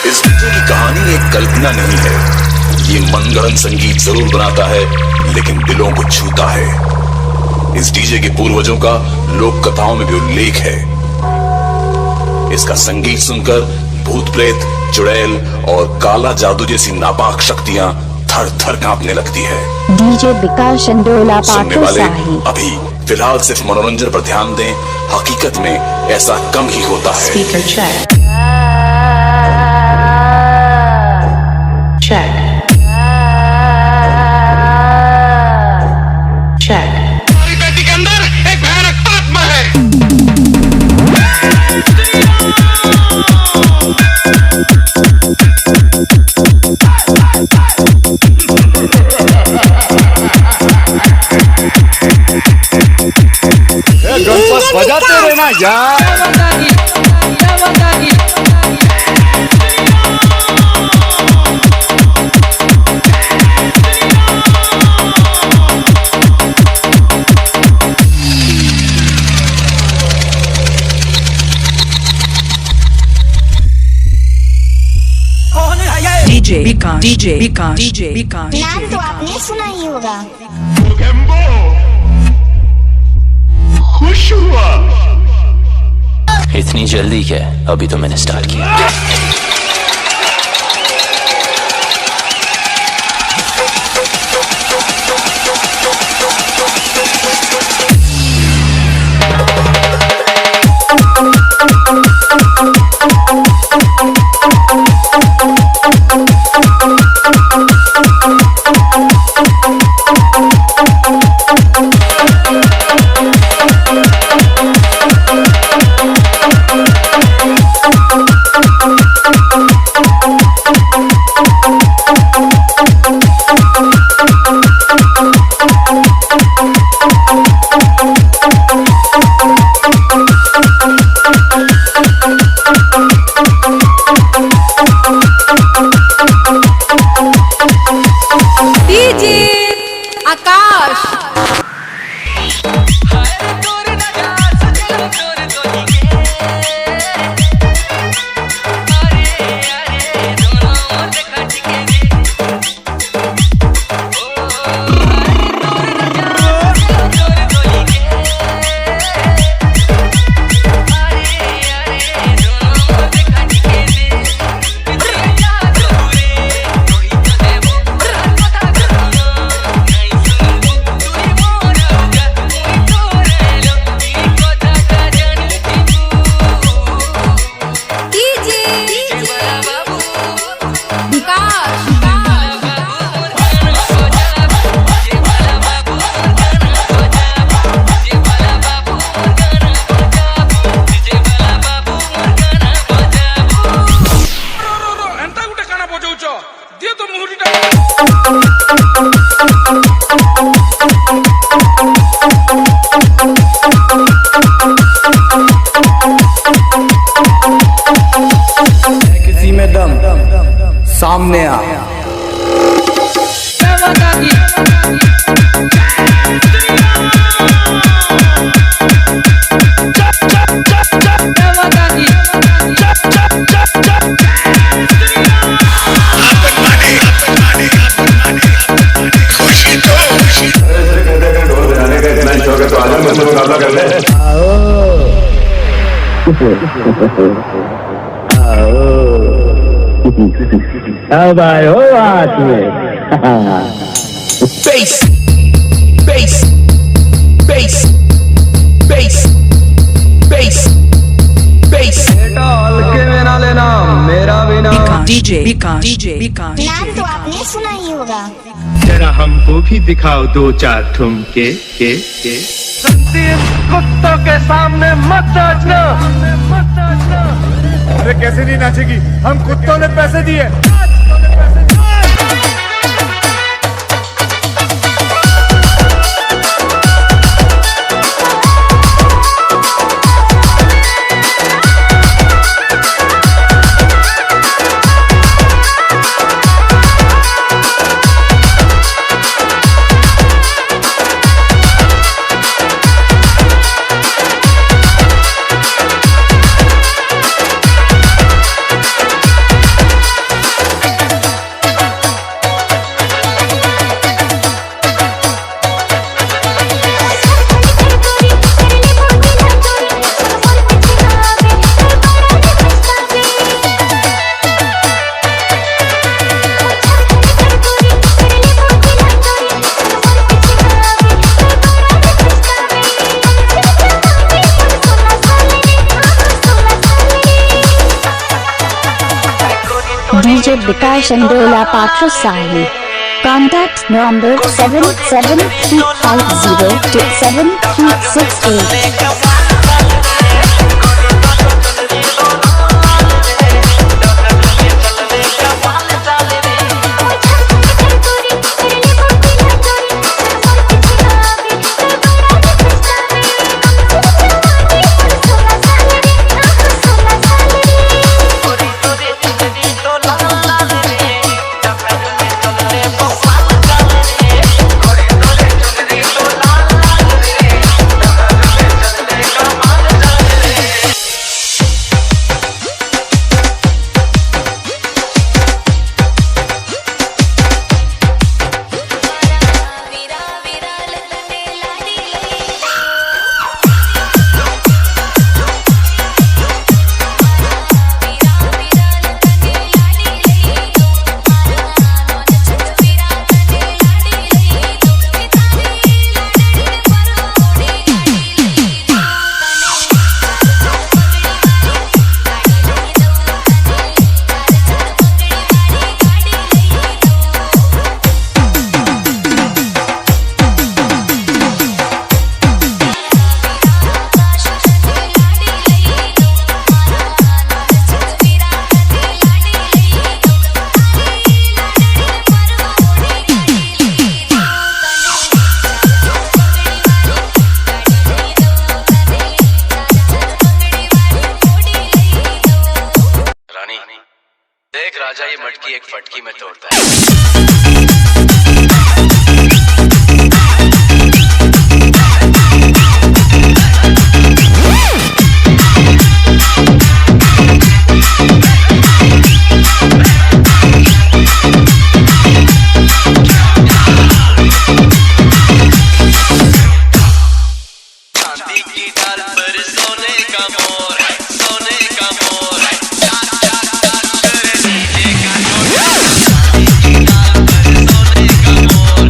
इस DJ की कहानी एक कल्पना नहीं है। ये मनगढ़ंत संगीत जरूर बनाता है, लेकिन दिलों को छूता है। इस डीजे के पूर्वजों का लोक कथाओं में भी उल्लेख है। इसका संगीत सुनकर भूत प्रेत, चुड़ैल और काला जादू जैसी नापाक शक्तियां थर थर कांपने लगती है। डीजे विकास चंडोला सुनने वाले अभी फिलहाल सिर्फ मनोरंजन पर ध्यान दें, हकीकत में ऐसा कम ही होता है। Speaker check check check. हमारी बेटी के अंदर एक भयानक आत्मा है। गणपत बजाते रहना यार। डीजे विकास डीजे विकास डीजे विकास। नाम तो आपने सुना ही होगा। खुश हुआ। इतनी जल्दी क्या? अभी तो मैंने स्टार्ट किया। डीजे आकाश। किसी में दम सामने आ। अब आए हो बात में। Bass, bass, bass, bass, bass, bass। हल्के में ना लेना मेरा बिना। डीजे विकास डीजे विकास। नाम तो आपने सुना ही होगा। जरा हमको भी दिखाओ दो चार ठुमके के। कुत्तों के सामने मत नाचना। अरे कैसे नहीं नाचेगी? हम कुत्तों ने पैसे दिए। Bikash Andola Patrasani. Contact number 7735027368. देख राजा, ये मटकी एक फटकी में तोड़ता है। चांदी की डाल पर सोने का मोर, सोने का मोर, चाक चाक चाक कर नीचे का जोड़ा। चांदी की डाल पर सोने का मोर,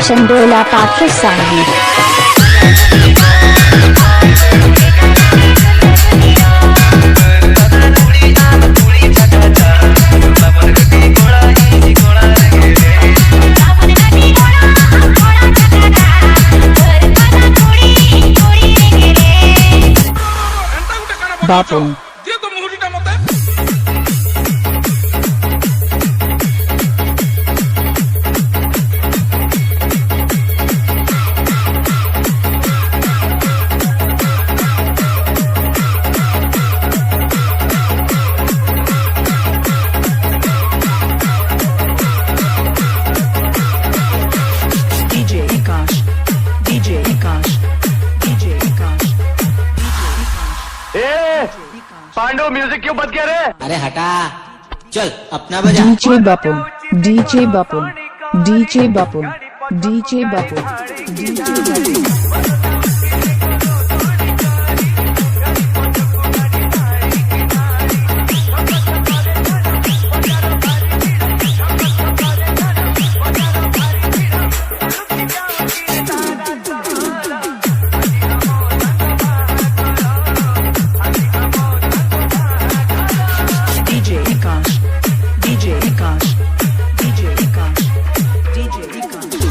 Vikas and Dola Patrasani. Bapun. Dia tuh menghuni mata. DJ Vikas. DJ Vikas. DJ Vikas. Pandav music क्यों बंद किया रे? अरे हटा चल अपना बजा DJ Bapun. DJ Bapun. DJ Bapun. DJ Bapun. DJ Bapun. DJ Vikas. DJ Vikas. DJ Vikas. DJ Vikas. DJ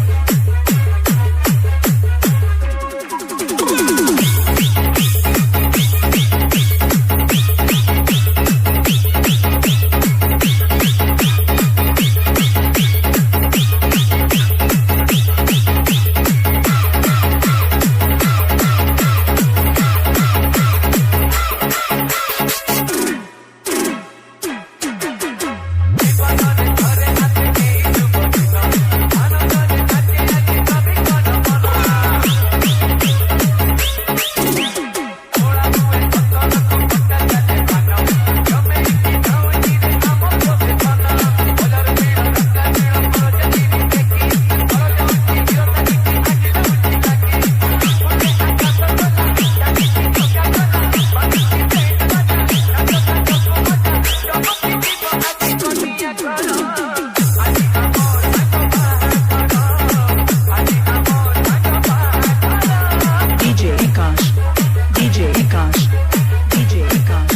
Vikas. DJ Vikas. DJ Vikas. DJ Vikas.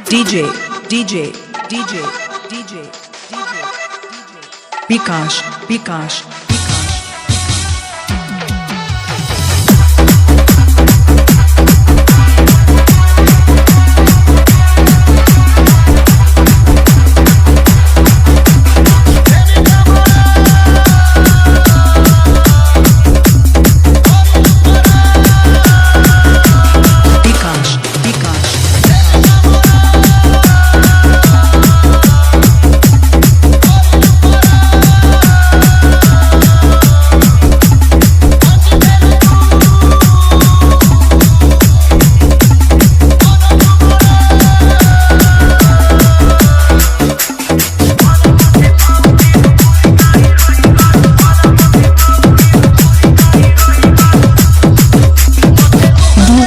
DJ, DJ, DJ, DJ, DJ, Vikas, Vikas, Vikas. Vikas, Vikas.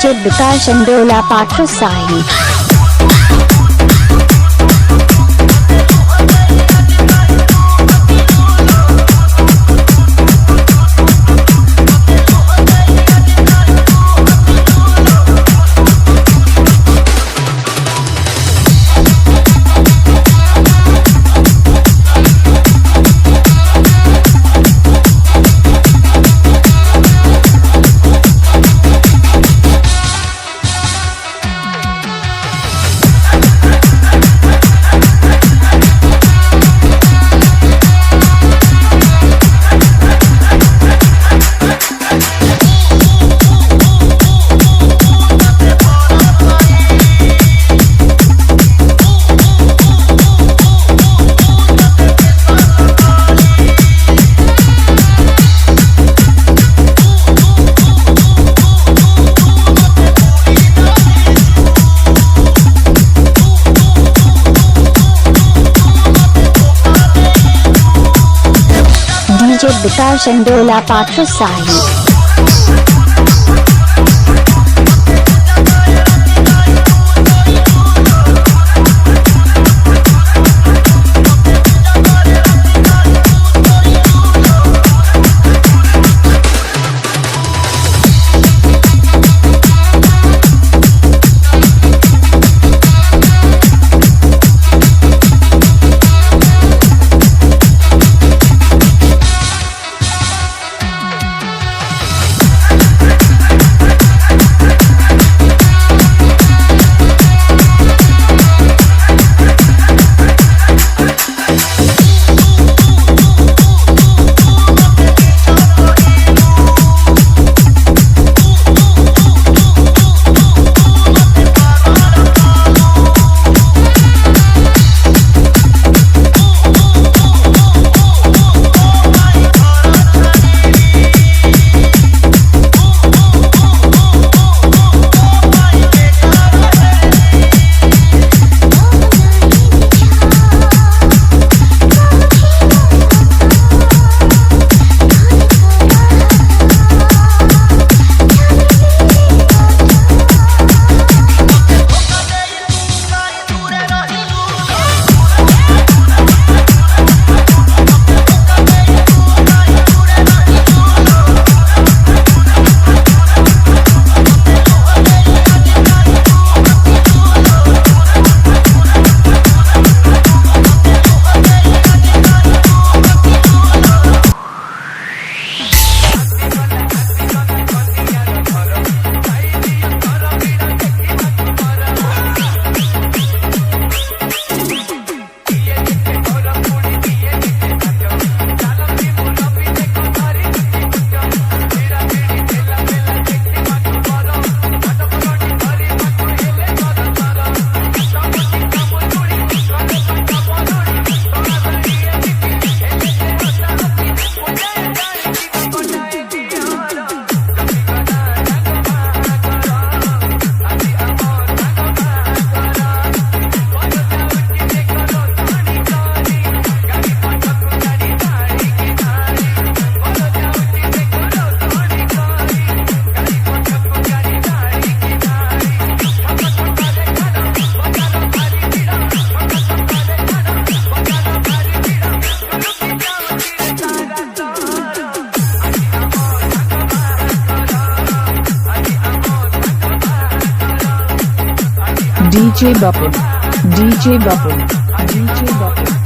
DJ Vikas and Dola Patrasani. Vikas अंडोला पाठशाही। DJ Bapun, DJ Bapun, DJ Bapun.